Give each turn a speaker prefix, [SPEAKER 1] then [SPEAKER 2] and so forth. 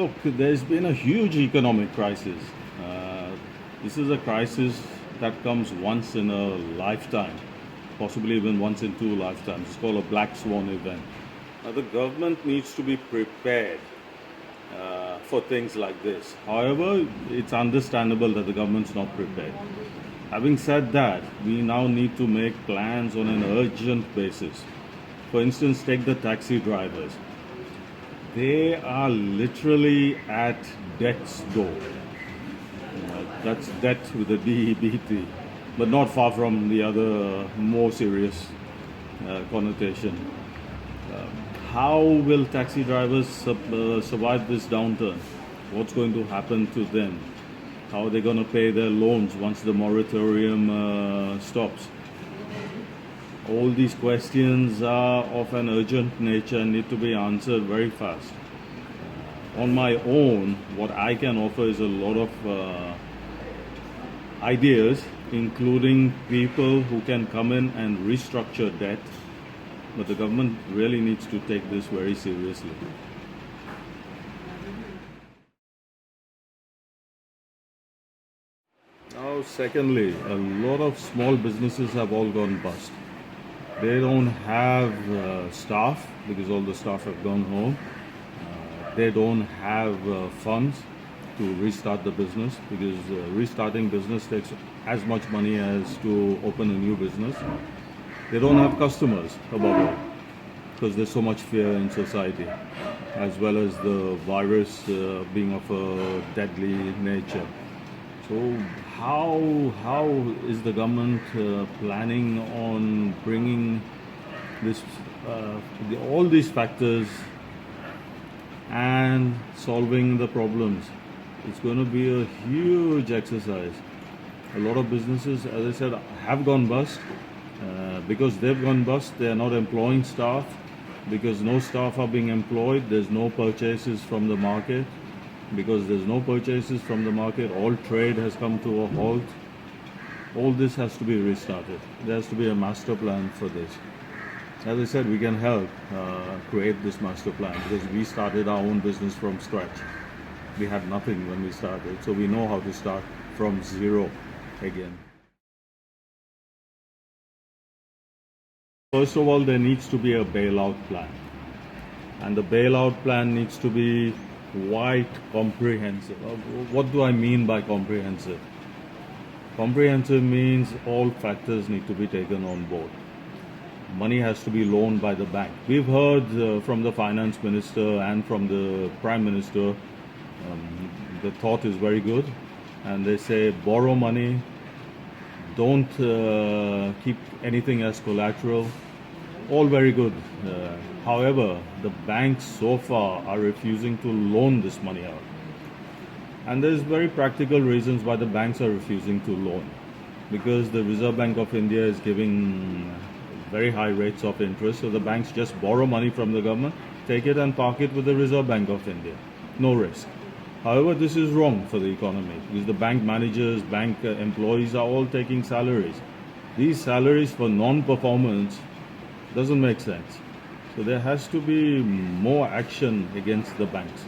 [SPEAKER 1] Look, there's been a huge economic crisis. This is a crisis that comes once in a lifetime, possibly even once in two lifetimes. It's called a black swan event. Now, the government needs to be prepared for things like this. However, it's understandable that the government's not prepared. Having said that, we now need to make plans on an urgent basis. For instance, take the taxi drivers. They are literally at death's door. That's death with a D-E-B-T, but not far from the other more serious connotation. How will taxi drivers survive this downturn? What's going to happen to them? How are they going to pay their loans once the moratorium stops? All these questions are of an urgent nature and need to be answered very fast. On my own, what I can offer is a lot of ideas, including people who can come in and restructure debt, but the government really needs to take this very seriously. Now, secondly, a lot of small businesses have all gone bust. They don't have staff because all the staff have gone home. They don't have funds to restart the business because restarting business takes as much money as to open a new business. They don't have customers, above all, because there's so much fear in society, as well as the virus being of a deadly nature. So how is the government planning on bringing this, all these factors and solving the problems? It's going to be a huge exercise. A lot of businesses, as I said, have gone bust. Because they've gone bust, they are not employing staff. Because no staff are being employed, there's no purchases from the market. Because there's no purchases from the market, all trade has come to a halt. All this has to be restarted. There has to be a master plan for this. As I said, we can help create this master plan because we started our own business from scratch. We had nothing when we started, so we know how to start from zero again. First of all, there needs to be a bailout plan. And the bailout plan needs to be quite comprehensive. What do I mean by comprehensive? Comprehensive means all factors need to be taken on board. Money has to be loaned by the bank. We've heard from the finance minister and from the prime minister, the thought is very good. And they say borrow money, don't keep anything as collateral. All very good. However, the banks so far are refusing to loan this money out. And there's very practical reasons why the banks are refusing to loan. Because the Reserve Bank of India is giving very high rates of interest, so the banks just borrow money from the government, take it and park it with the Reserve Bank of India. No risk. However, this is wrong for the economy because the bank managers, bank employees are all taking salaries. These salaries for non-performance doesn't make sense. So there has to be more action against the banks.